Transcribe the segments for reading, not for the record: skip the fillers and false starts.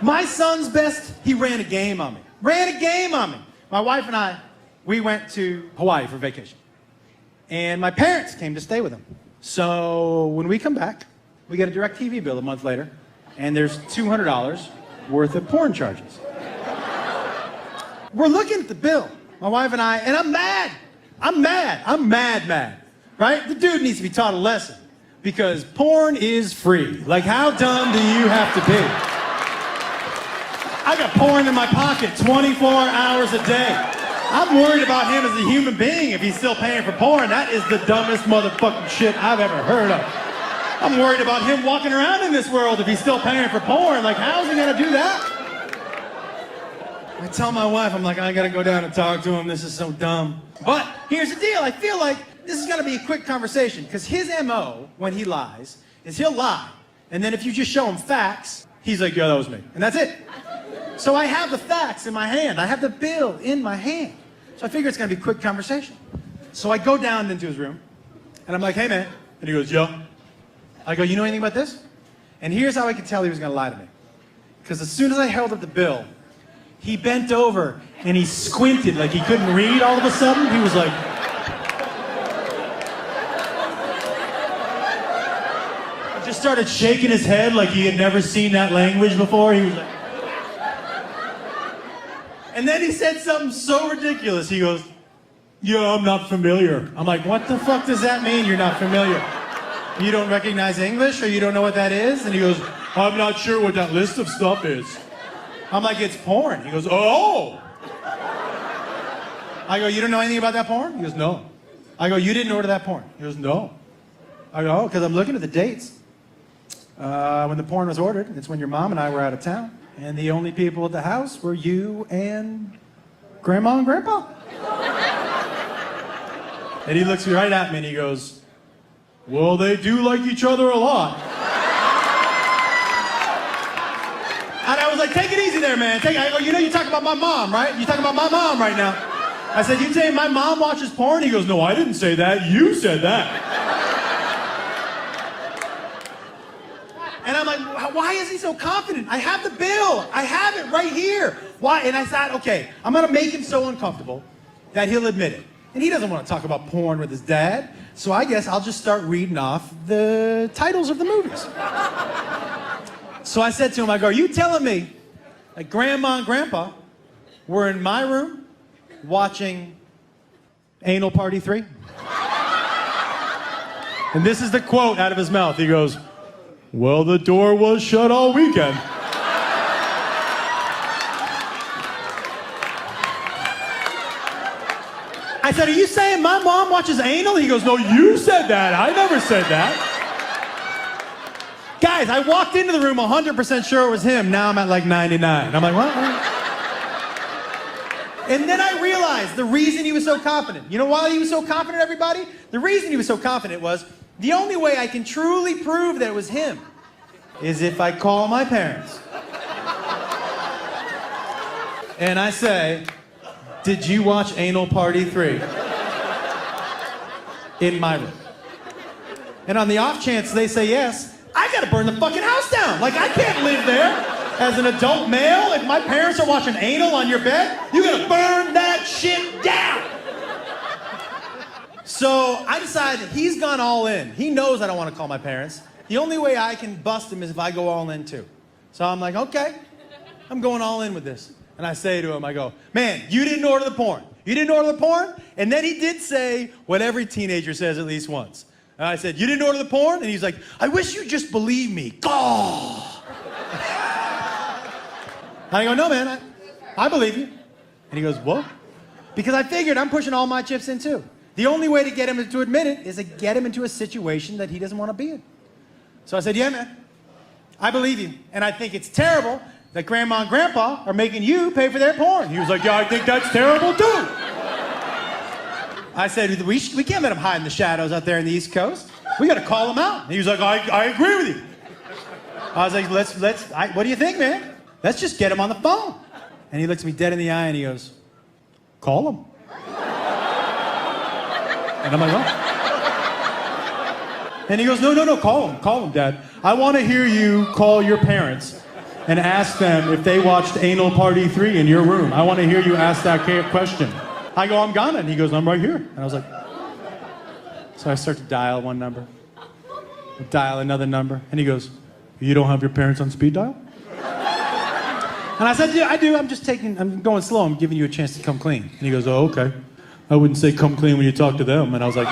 My son's best, he ran a game on me. My wife and I, we went to Hawaii for vacation. And my parents came to stay with him. So when we come back, we get a DirecTV bill a month later, and there's $200 worth of porn charges. We're looking at the bill, my wife and I, and I'm mad. I'm mad, right? The dude needs to be taught a lesson because porn is free. Like, how dumb do you have to be? I got porn in my pocket 24 hours a day. I'm worried about him as a human being if he's still paying for porn. That is the dumbest motherfucking shit I've ever heard of. I'm worried about him walking around in this world if he's still paying for porn. Like, how's he gonna do that? I tell my wife, I'm like, I gotta go down and talk to him. This is so dumb. But here's the deal. I feel like this is gonna be a quick conversation because his MO when he lies is he'll lie. And then if you just show him facts, he's like, yeah, that was me. And that's it. So I have the facts in my hand. I have the bill in my hand. So I figure it's gonna be a quick conversation. So I go down into his room and I'm like, hey man. And he goes, yeah. I go, you know anything about this? And here's how I could tell he was gonna lie to me. Because as soon as I held up the bill, he bent over and he squinted like he couldn't read all of a sudden. He was like, he just started shaking his head like he had never seen that language before. He was like, and then he said something so ridiculous. He goes, yeah, I'm not familiar. I'm like, what the fuck does that mean, you're not familiar? You don't recognize English or you don't know what that is? And he goes, I'm not sure what that list of stuff is. I'm like, it's porn. He goes, oh. I go, you don't know anything about that porn? He goes, no. I go, you didn't order that porn? He goes, no. I go, oh, because I'm looking at the dates. When the porn was ordered, it's when your mom and I were out of town. And the only people at the house were you and Grandma and Grandpa. And he looks right at me and he goes, well, they do like each other a lot. And I was like, take it easy there, man. I go, you know you're talking about my mom, right? You're talking about my mom right now. I said, you saying my mom watches porn? He goes, no, I didn't say that. You said that. And I'm like, why is he so confident? I have the bill. I have it right here. Why? And I thought, okay, I'm going to make him so uncomfortable that he'll admit it. And he doesn't want to talk about porn with his dad. So I guess I'll just start reading off the titles of the movies. So I said to him, I go, are you telling me that Grandma and Grandpa were in my room watching Anal Party 3? And this is the quote out of his mouth. He goes, well, the door was shut all weekend. I said, are you saying my mom watches anal? He goes, no, you said that. I never said that. Guys, I walked into the room 100% sure it was him. Now I'm at like 99. I'm like, what? And then I realized the reason he was so confident. You know why he was so confident, everybody? The reason he was so confident was the only way I can truly prove that it was him is if I call my parents. And I say, did you watch Anal Party 3? In my room. And on the off chance they say yes, I gotta burn the fucking house down. Like, I can't live there as an adult male. If my parents are watching anal on your bed, you gotta burn that shit down. So I decided he's gone all in. He knows I don't want to call my parents. The only way I can bust him is if I go all in too. So I'm like, okay, I'm going all in with this. And I say to him, I go, man, you didn't order the porn. You didn't order the porn? And then he did say what every teenager says at least once. And I said, you didn't order the porn? And he's like, I wish you'd just believe me. Oh. I go, no, man, I believe you. And he goes, what? Because I figured I'm pushing all my chips in too. The only way to get him to admit it is to get him into a situation that he doesn't want to be in. So I said, yeah, man, I believe you. And I think it's terrible that Grandma and Grandpa are making you pay for their porn. He was like, yeah, I think that's terrible too. I said, we can't let him hide in the shadows out there in the East Coast. We got to call him out. And he was like, I agree with you. I was like, what do you think, man? Let's just get him on the phone. And he looks me dead in the eye and he goes, call him. And I'm like, what? And he goes, no, call him, Dad. I want to hear you call your parents and ask them if they watched Anal Party 3 in your room. I want to hear you ask that question. I go, I'm gonna. And he goes, I'm right here. And I was like, so I start to dial one number, dial another number, and he goes, you don't have your parents on speed dial? And I said, yeah, I do. I'm going slow. I'm giving you a chance to come clean. And he goes, oh, okay. I wouldn't say come clean when you talk to them. And I was like,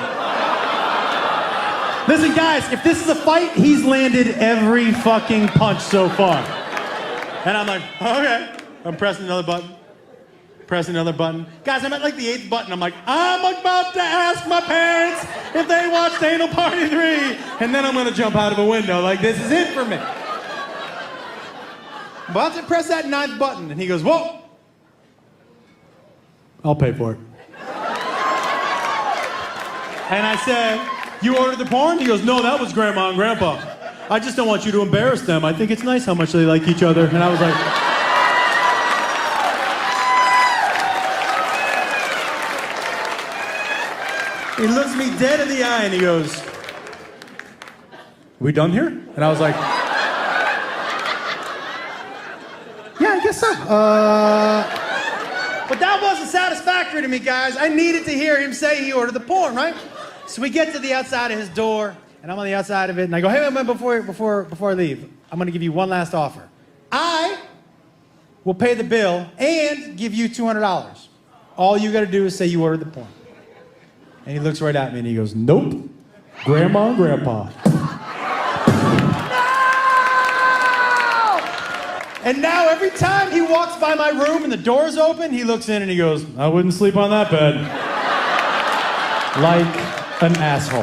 listen, guys, if this is a fight, he's landed every fucking punch so far. And I'm like, okay. I'm pressing another button. Pressing another button. Guys, I'm at like the 8th button. I'm like, I'm about to ask my parents if they watched Anal Party 3. And then I'm going to jump out of a window. Like, this is it for me. I'm about to press that 9th button. And he goes, whoa. I'll pay for it. And I said, you ordered the porn? He goes, no, that was Grandma and Grandpa. I just don't want you to embarrass them. I think it's nice how much they like each other. And I was like... He looks me dead in the eye and he goes, we done here? And I was like, yeah, I guess so. But that wasn't satisfactory to me, guys. I needed to hear him say he ordered the porn, right? So we get to the outside of his door, and I'm on the outside of it, and I go, hey, man, before I leave, I'm gonna give you one last offer. I will pay the bill and give you $200. All you gotta do is say you ordered the porn. And he looks right at me and he goes, nope, Grandma and Grandpa. No! And now every time he walks by my room and the door's open, he looks in and he goes, I wouldn't sleep on that bed. Like an asshole.